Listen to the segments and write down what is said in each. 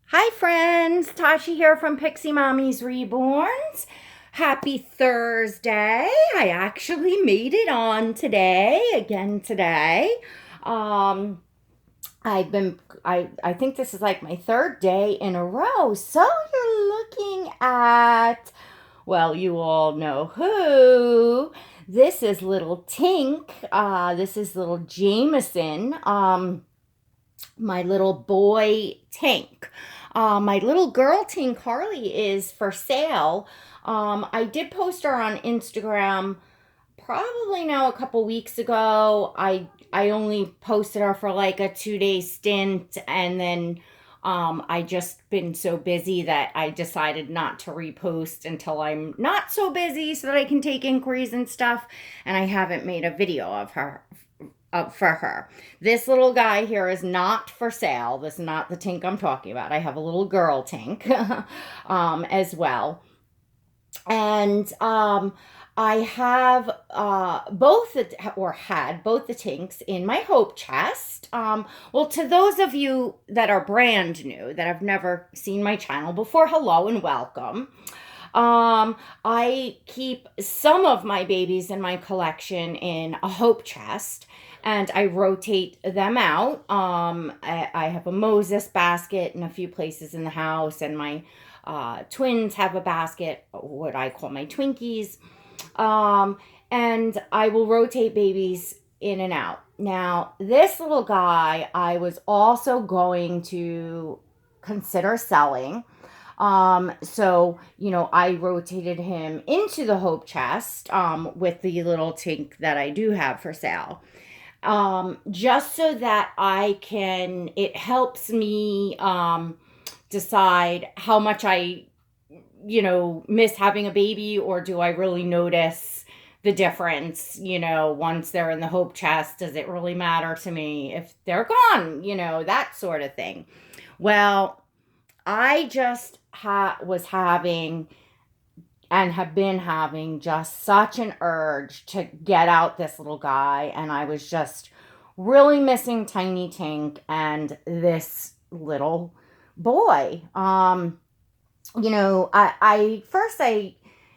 Hi friends, Tashi here from Pixie Mommy's Reborns. Happy Thursday. I actually made it on today. Um I think this is like my third day in a row. So you're looking at, well, you all know who. This is little Tink. This is little Jameson. My little boy Tink. My little girl Tink Harley is for sale. I did post her on Instagram probably now a couple weeks ago. I only posted her for like a 2 day stint, and then I just been so busy that I decided not to repost until I'm not so busy so that I can take inquiries and stuff. And I haven't made a video of her for her. This little guy here is not for sale. This is not the Tink I'm talking about. I have a little girl Tink as well. And I have had both the Tinks in my hope chest. Well, to those of you that are brand new, that have never seen my channel before, hello and welcome. I keep some of my babies in my collection in a hope chest, and I rotate them out. I have a Moses basket in a few places in the house, and my twins have a basket, what I call my Twinkies. And I will rotate babies in and out. Now, this little guy, I was also going to consider selling. I rotated him into the hope chest with the little Tink that I do have for sale. Just so that it helps me decide how much I, miss having a baby, or do I really notice the difference, once they're in the hope chest? Does it really matter to me if they're gone, that sort of thing? Well, I just was having and have been having just such an urge to get out this little guy, and I was just really missing Tiny Tink and this little boy.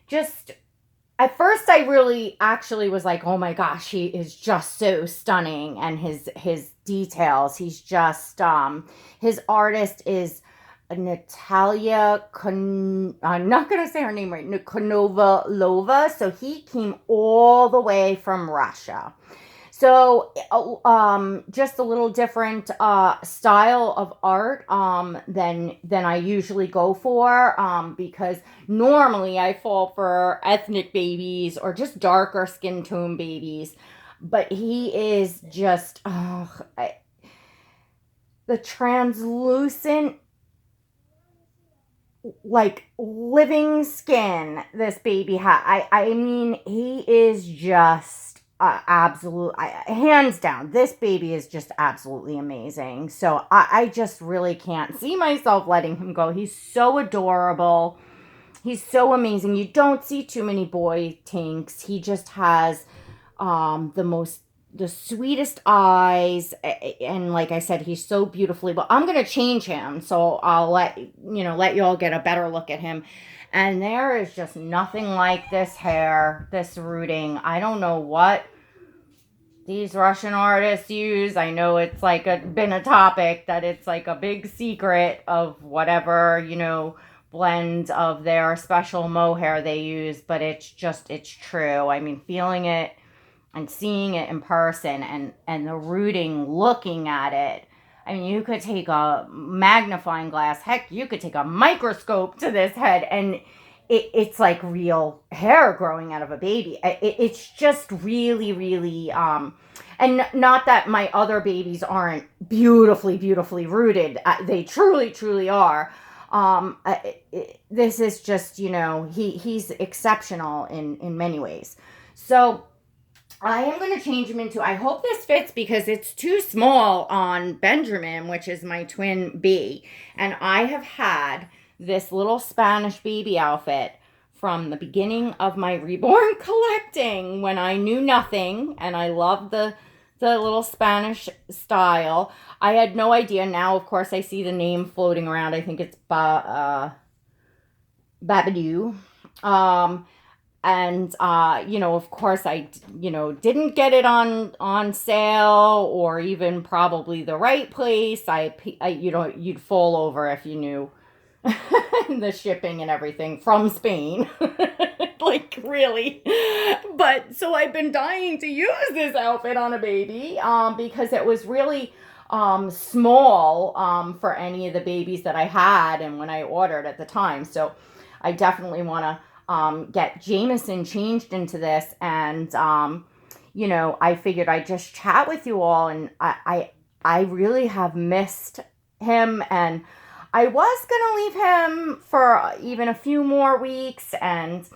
Just at first I really actually was like, oh my gosh, he is just so stunning, and his details, he's just his artist is Nataliya. I'm not gonna say her name right. Konovalova. So he came all the way from Russia. So, just a little different style of art than I usually go for, because normally I fall for ethnic babies or just darker skin tone babies, but he is just the translucent, like, living skin this baby had. I mean, he is just absolute, hands down, this baby is just absolutely amazing. So I just really can't see myself letting him go. He's so adorable. He's so amazing. You don't see too many boy Tinks. He just has the sweetest eyes, and like I said, he's so beautifully, but I'm gonna change him, so I'll let you all get a better look at him. And there is just nothing like this hair, this rooting. I don't know what these Russian artists use. I know it's like been a topic, that it's like a big secret of whatever, blend of their special mohair they use, but it's true. I mean, feeling it and seeing it in person, and the rooting, looking at it. I mean, you could take a magnifying glass, heck, you could take a microscope to this head, and it's like real hair growing out of a baby. It's just really, really, and not that my other babies aren't beautifully, beautifully rooted. They truly, truly are. This is just, he's exceptional in many ways. So I am going to change him into, I hope this fits because it's too small on Benjamin, which is my twin B. And I have had this little Spanish baby outfit from the beginning of my Reborn collecting, when I knew nothing, and I loved the little Spanish style. I had no idea. Now, of course, I see the name floating around. I think it's Babadoo. Um, and of course, I didn't get it on sale, or even probably the right place. You'd fall over if you knew the shipping and everything from Spain. Like, really. But so I've been dying to use this outfit on a baby, because it was really small, for any of the babies that I had and when I ordered at the time. So I definitely want to get Jameson changed into this. And I figured I'd just chat with you all, and I really have missed him, and I was going to leave him for even a few more weeks. And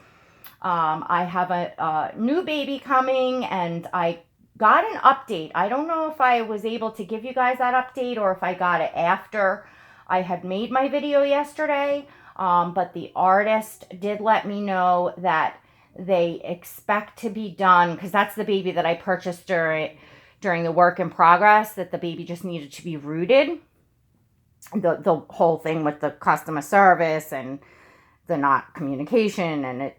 I have a new baby coming, and I got an update. I don't know if I was able to give you guys that update, or if I got it after I had made my video yesterday. But the artist did let me know that they expect to be done, because that's the baby that I purchased during the work in progress, that the baby just needed to be rooted. The whole thing with the customer service and the not communication, and it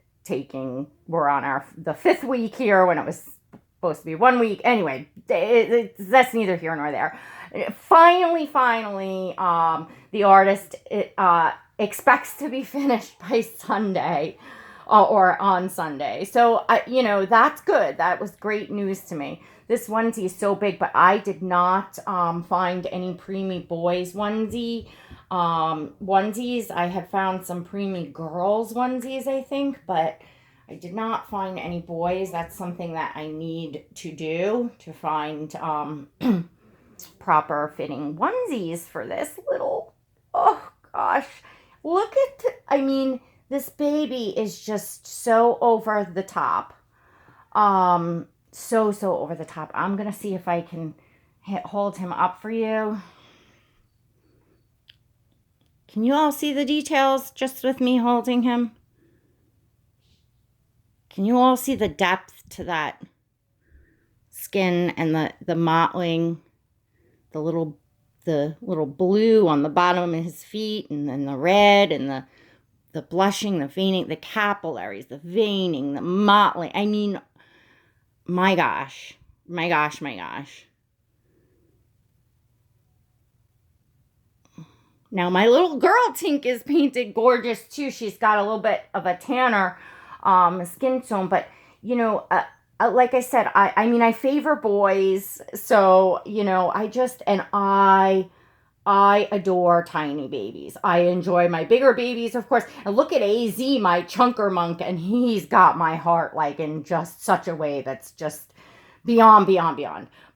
we're on the 5th week here when it was supposed to be 1 week. Anyway, that's neither here nor there. Finally, the artist expects to be finished by Sunday, or on Sunday. So, that's good. That was great news to me. This onesie is so big, but I did not find any preemie boys onesies. I had found some preemie girls onesies, I think, but I did not find any boys. That's something that I need to do, to find proper fitting onesies for this little, oh gosh, look at, this baby is just so over the top. So over the top. I'm going to see if I can hold him up for you. Can you all see the details just with me holding him? Can you all see the depth to that skin, and the mottling, the little blue on the bottom of his feet, and then the red, and the blushing, the veining, the capillaries, the veining, the mottling. My gosh. Now, my little girl Tink is painted gorgeous too. She's got a little bit of a tanner skin tone, but like I said, I favor boys, so I adore tiny babies. I enjoy my bigger babies, of course. And look at AZ, my chunker monk, and he's got my heart, like, in just such a way that's just beyond.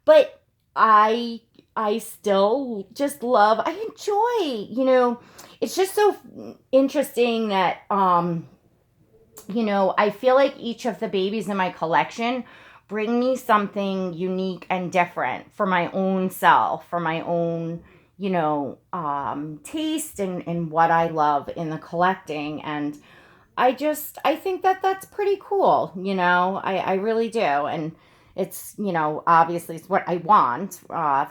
But I still just love, I enjoy, it's just so interesting that, I feel like each of the babies in my collection bring me something unique and different for my own self, for my own, taste and what I love in the collecting. And I think that that's pretty cool. I really do. And it's, obviously it's what I want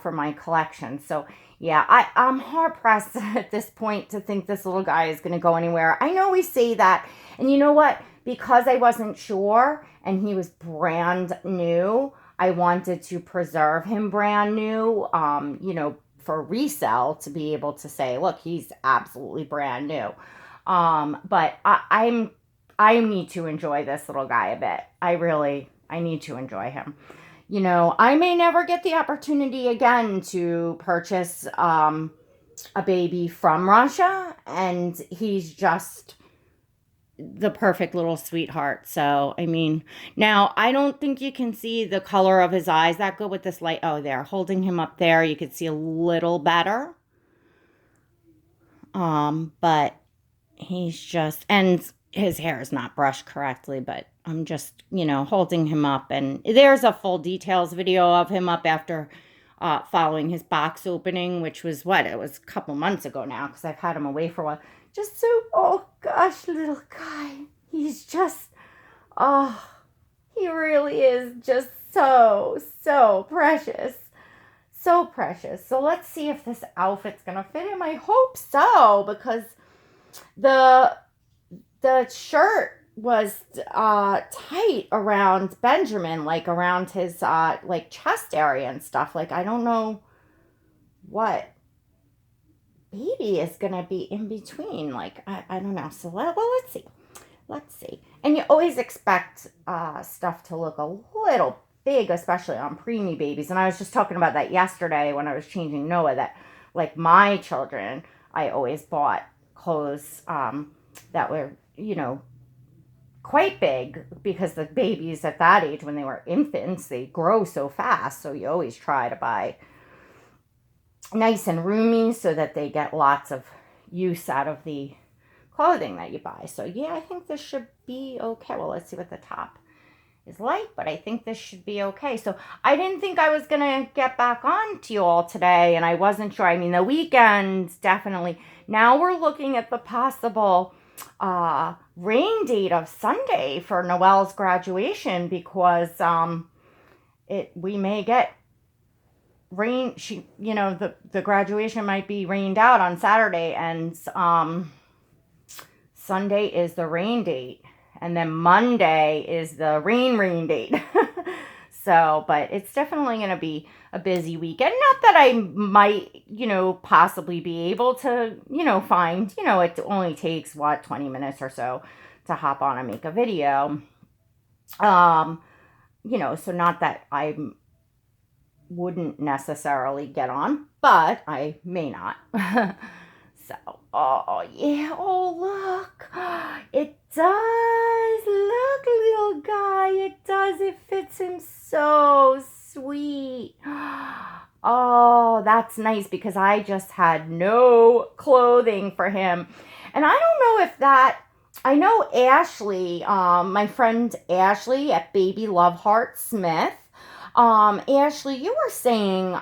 for my collection. So yeah, I'm hard pressed at this point to think this little guy is going to go anywhere. I know we say that. And you know what? Because I wasn't sure and he was brand new, I wanted to preserve him brand new, for resale, to be able to say, look, he's absolutely brand new. But I need to enjoy this little guy a bit. I need to enjoy him. I may never get the opportunity again to purchase a baby from Russia, and he's just the perfect little sweetheart. So, now I don't think you can see the color of his eyes that good with this light. Oh, there, holding him up there, you could see a little better. But he's just, and his hair is not brushed correctly, but I'm just, holding him up. And there's a full details video of him up after following his box opening, which was it was a couple months ago now, because I've had him away for a while. Just so, oh gosh, little guy. He's just, he really is just so precious. So precious. So let's see if this outfit's going to fit him. I hope so, because the shirt was tight around Benjamin, like around his like chest area and stuff. Like, I don't know what baby is gonna be in between. Like, I don't know. So well, let's see. And you always expect stuff to look a little big, especially on preemie babies. And I was just talking about that yesterday when I was changing Noah, that like my children, I always bought clothes that were, quite big, because the babies at that age, when they were infants, they grow so fast. So you always try to buy nice and roomy so that they get lots of use out of the clothing that you buy. So yeah, I think this should be okay. Well, let's see what the top is like, but I think this should be okay. So I didn't think I was gonna get back on to you all today, and I wasn't sure. I mean, the weekends definitely. Now we're looking at the possible rain date of Sunday for Noelle's graduation, because we may get rain. The graduation might be rained out on Saturday, and Sunday is the rain date, and then Monday is the rain date. So, but it's definitely going to be a busy weekend. Not that I might, possibly be able to, find, it only takes 20 minutes or so to hop on and make a video. So not that I wouldn't necessarily get on, but I may not. So, oh yeah, oh look, it does, look, little guy, it does, it fits him so sweet. Oh, that's nice, because I just had no clothing for him. And I don't know if I know Ashley, my friend Ashley at Baby Love Heart Smith. Ashley, you were saying,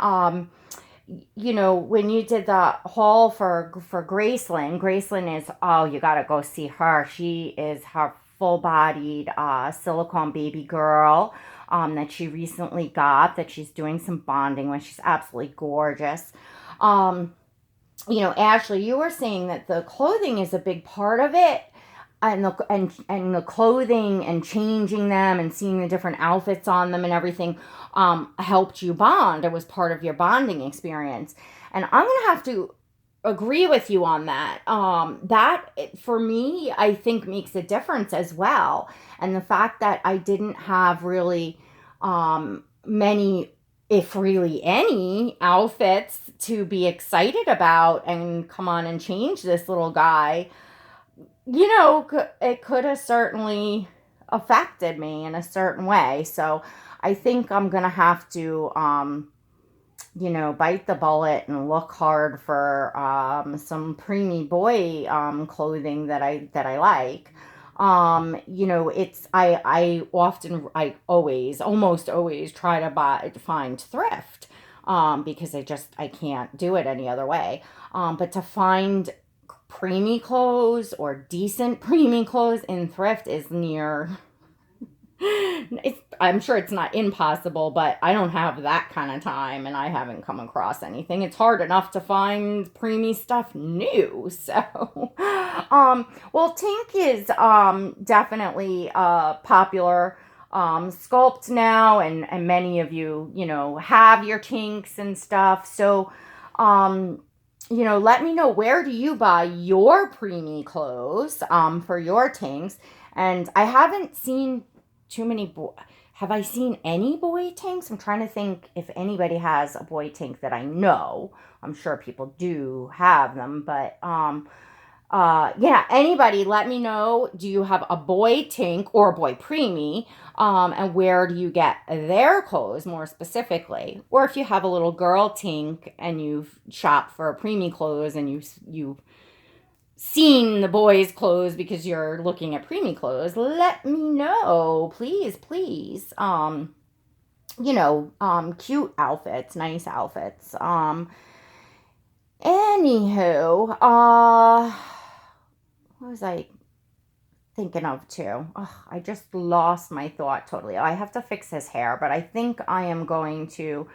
when you did the haul for Graceland is, oh, you got to go see her. She is her full-bodied silicone baby girl that she recently got, that she's doing some bonding with. She's absolutely gorgeous. Ashley, you were saying that the clothing is a big part of it. And the clothing and changing them and seeing the different outfits on them and everything helped you bond. It was part of your bonding experience. And I'm going to have to agree with you on that. That, for me, I think makes a difference as well. And the fact that I didn't have really many, if really any, outfits to be excited about and come on and change this little guy, it could have certainly affected me in a certain way. So I think I'm going to have to, bite the bullet and look hard for some preemie boy clothing that I like. I almost always try to find thrift because I can't do it any other way. But to find preemie clothes or decent preemie clothes in thrift is I'm sure it's not impossible, but I don't have that kind of time, and I haven't come across anything. It's hard enough to find preemie stuff new. So well, Tink is definitely popular sculpt now, and many of you have your Tinks and stuff. So let me know, where do you buy your preemie clothes for your Tinks? And I haven't seen too many have I seen any boy Tinks? I'm trying to think if anybody has a boy Tink that I know. I'm sure people do have them, but anybody, let me know. Do you have a boy Tink or a boy preemie? And where do you get their clothes more specifically? Or if you have a little girl Tink and you've shopped for preemie clothes and you've seen the boys' clothes because you're looking at preemie clothes, let me know, please. Cute outfits, nice outfits. Anywho, what was I thinking of too? Oh, I just lost my thought totally. I have to fix his hair, but I think I am going to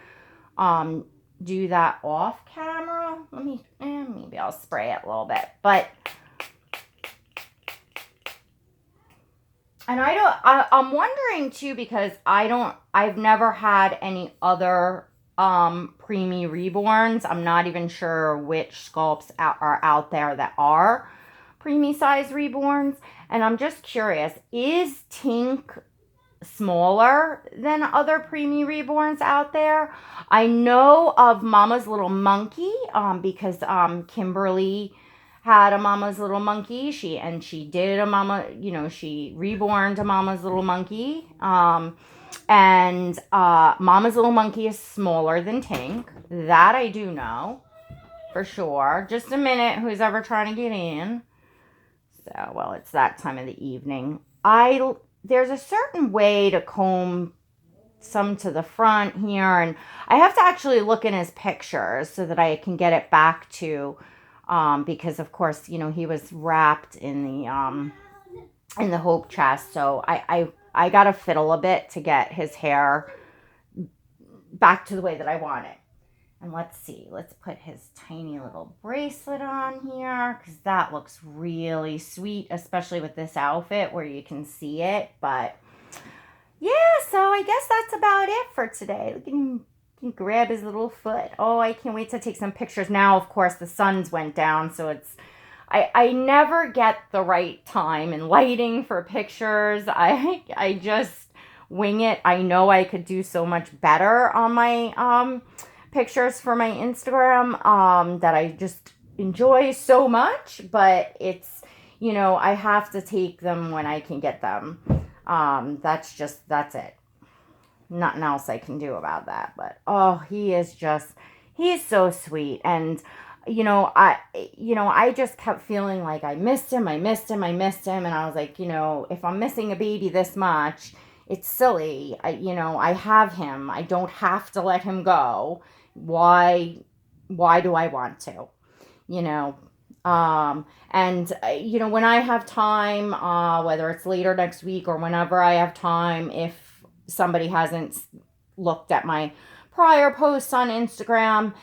um do that off camera. Maybe I'll spray it a little bit. But and I'm wondering too, because I've never had any other preemie reborns. I'm not even sure which sculpts are out there that are preemie size reborns. And I'm just curious, is Tink smaller than other preemie reborns out there? I know of Mama's Little Monkey, because Kimberly had a Mama's Little Monkey. She did a mama, she reborned a Mama's Little Monkey. And Mama's Little Monkey is smaller than Tink. That I do know for sure. Just a minute, who's ever trying to get in? So, well, it's that time of the evening. There's a certain way to comb some to the front here, and I have to actually look in his pictures so that I can get it back to, because of course, he was wrapped in the hope chest. So I got to fiddle a bit to get his hair back to the way that I want it. And let's see, let's put his tiny little bracelet on here, because that looks really sweet, especially with this outfit where you can see it. But yeah, so I guess that's about it for today. Look at him, he can grab his little foot. Oh, I can't wait to take some pictures. Now, of course, the sun's went down, so I never get the right time and lighting for pictures. I just wing it. I know I could do so much better on my pictures for my Instagram that I just enjoy so much, but it's, I have to take them when I can get them. That's it. Nothing else I can do about that. But he's so sweet. And I just kept feeling like I missed him, and I was like, if I'm missing a baby this much, it's silly. I have him. I don't have to let him go. Why do I want to? When I have time, whether it's later next week or whenever I have time, if somebody hasn't looked at my prior posts on Instagram,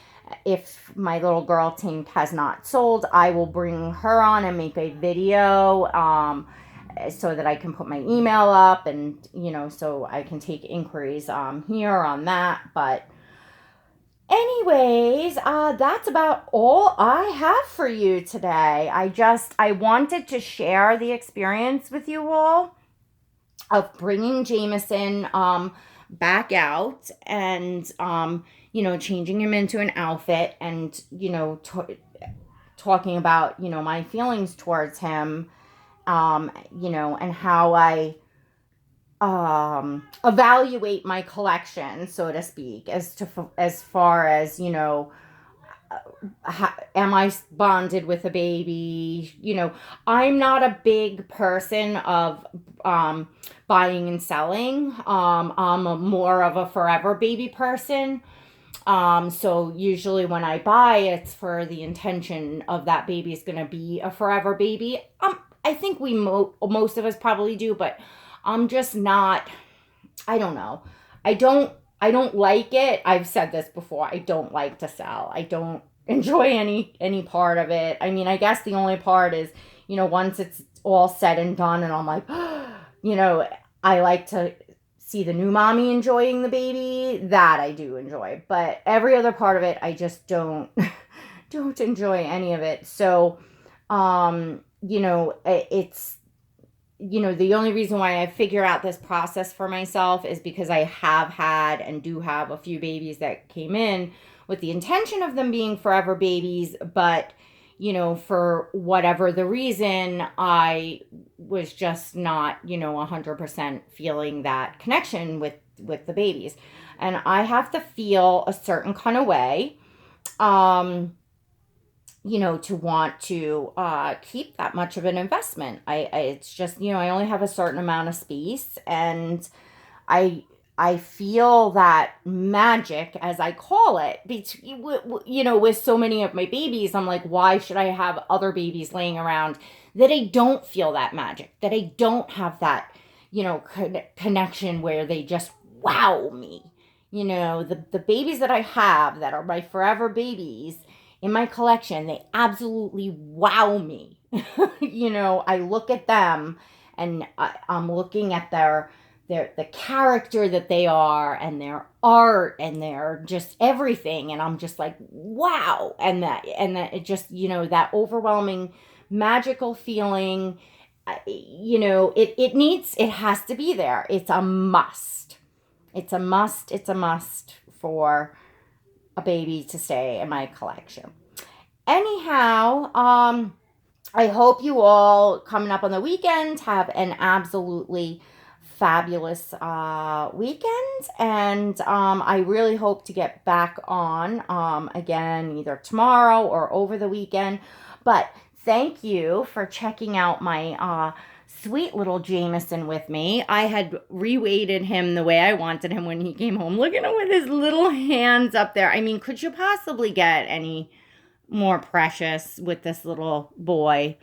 if my little girl Tink has not sold, I will bring her on and make a video, so that I can put my email up, and so I can take inquiries here on that. But anyways, that's about all I have for you today. I wanted to share the experience with you all of bringing Jameson back out, and changing him into an outfit, and talking about my feelings towards him, and how I evaluate my collection, so to speak, as far as am I bonded with a baby? I'm not a big person of buying and selling. I'm more of a forever baby person. So usually when I buy, it's for the intention of that baby is going to be a forever baby. I think most of us probably do, but I'm just not, I don't know. I don't like it. I've said this before. I don't like to sell. I don't enjoy any part of it. I mean, I guess the only part is, once it's all said and done and I'm like, I like to see the new mommy enjoying the baby. That I do enjoy. But every other part of it, I just don't enjoy any of it. So, it's, the only reason why I figure out this process for myself is because I have had and do have a few babies that came in with the intention of them being forever babies, but, for whatever the reason, I was just not, 100% feeling that connection with the babies. And I have to feel a certain kind of way, to want to keep that much of an investment. It's just, I only have a certain amount of space, and I I feel that magic, as I call it, with so many of my babies. I'm like, why should I have other babies laying around that I don't feel that magic, that I don't have that, connection where they just wow me. The babies that I have that are my forever babies in my collection, they absolutely wow me. I look at them and I'm looking at the character that they are and their art and their just everything, and I'm just like, wow. And that it just, that overwhelming magical feeling, it has to be there. It's a must. It's a must for a baby to stay in my collection. Anyhow, I hope you all coming up on the weekend have an absolutely fabulous weekend, and I really hope to get back on again either tomorrow or over the weekend. But thank you for checking out my sweet little Jameson with me. I had reweighted him the way I wanted him when he came home. Look at him with his little hands up there. I mean, could you possibly get any more precious with this little boy?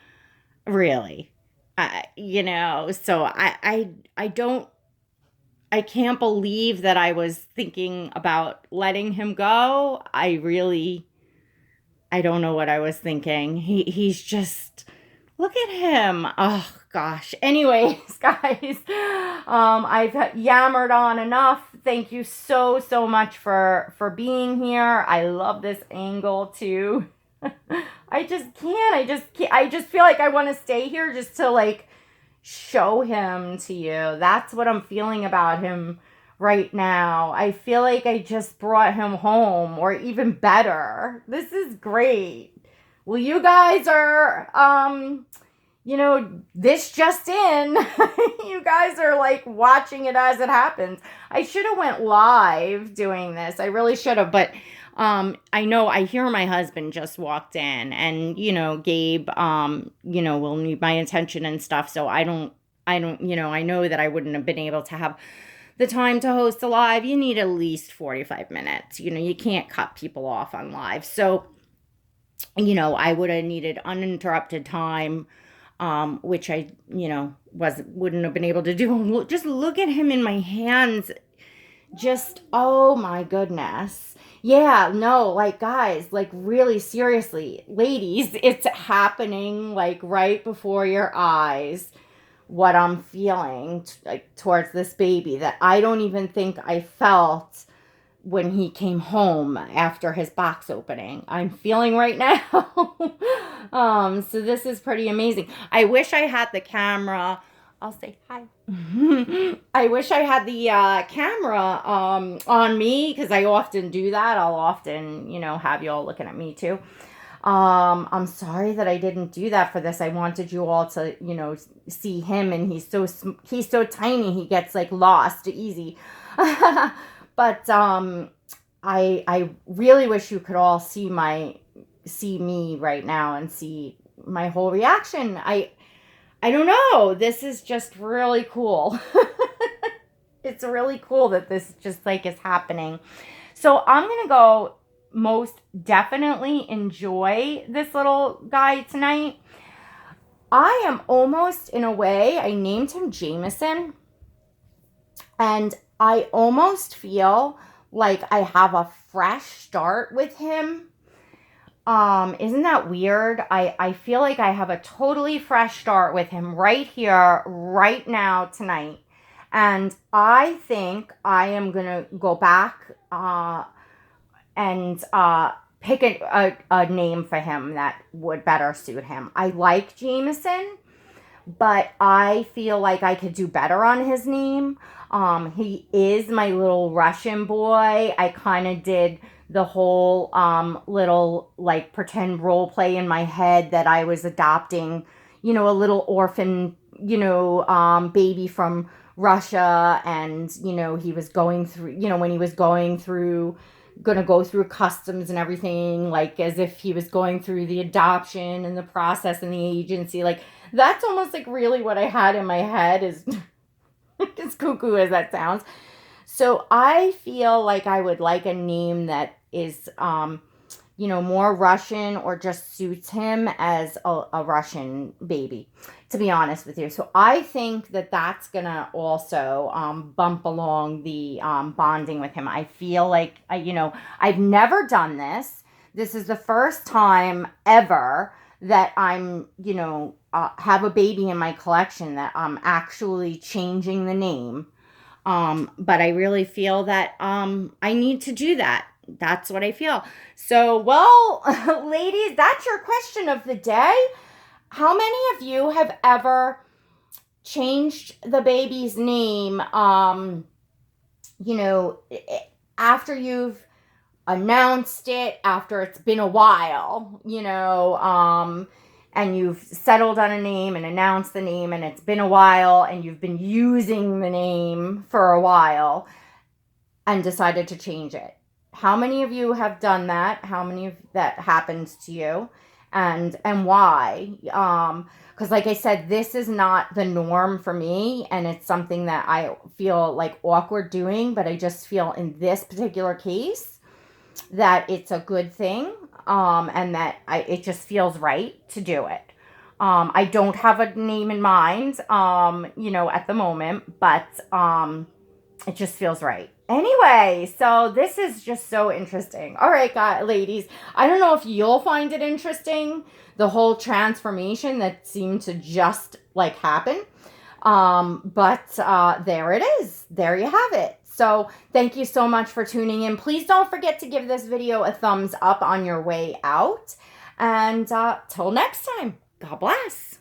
Really? So I can't believe that I was thinking about letting him go. I don't know what I was thinking. He's just, look at him. Oh gosh. Anyways, guys, I've yammered on enough. Thank you so, so much for being here. I love this angle too. I just can't. I just feel like I want to stay here just to like show him to you. That's what I'm feeling about him right now. I feel like I just brought him home, or even better. This is great. Well, you guys are, this just in. You guys are like watching it as it happens. I should have went live doing this. I really should have, but I know I hear my husband just walked in, and, Gabe, will need my attention and stuff. So I know that I wouldn't have been able to have the time to host a live. You need at least 45 minutes. You can't cut people off on live. So, I would have needed uninterrupted time, which I, wouldn't have been able to do. Just look at him in my hands. Just, oh my goodness. Yeah, no, like, guys, like, really seriously, ladies, it's happening like right before your eyes, what I'm feeling towards this baby that I don't even think I felt when he came home after his box opening. I'm feeling right now. So this is pretty amazing. I wish I had the camera. I'll say hi. I wish I had the camera on me, because I often do that. I'll often, have you all looking at me too. I'm sorry that I didn't do that for this. I wanted you all to, see him, and he's so tiny. He gets like lost easy. But I really wish you could all see me right now and see my whole reaction. I don't know. This is just really cool. It's really cool that this just like is happening. So I'm going to go most definitely enjoy this little guy tonight. I am almost, in a way, I named him Jameson, and I almost feel like I have a fresh start with him. Isn't that weird? I feel like I have a totally fresh start with him right here, right now, tonight. And I think I am going to go back and pick a name for him that would better suit him. I like Jameson, but I feel like I could do better on his name. He is my little Russian boy. I kind of did the whole little like pretend role play in my head that I was adopting, a little orphan, baby from Russia, and he was going through, when he was gonna go through customs and everything, like as if he was going through the adoption and the process and the agency. Like, that's almost like really what I had in my head, is as cuckoo as that sounds. So I feel like I would like a name that is, more Russian or just suits him as a Russian baby, to be honest with you. So I think that that's going to also bump along the bonding with him. I feel like, I've never done this. This is the first time ever that I'm, have a baby in my collection that I'm actually changing the name. But I really feel that I need to do that. That's what I feel. So, well, ladies, that's your question of the day. How many of you have ever changed the baby's name, after you've announced it, after it's been a while, and you've settled on a name and announced the name and it's been a while and you've been using the name for a while and decided to change it? How many of you have done that? How many of that happens to you? And why? Because like I said, this is not the norm for me, and it's something that I feel like awkward doing, but I just feel in this particular case that it's a good thing, and that it just feels right to do it. I don't have a name in mind, at the moment, but it just feels right. Anyway, so this is just so interesting. All right, guys, ladies, I don't know if you'll find it interesting, the whole transformation that seemed to just like happen. But there it is. There you have it. So thank you so much for tuning in. Please don't forget to give this video a thumbs up on your way out. And till next time, God bless.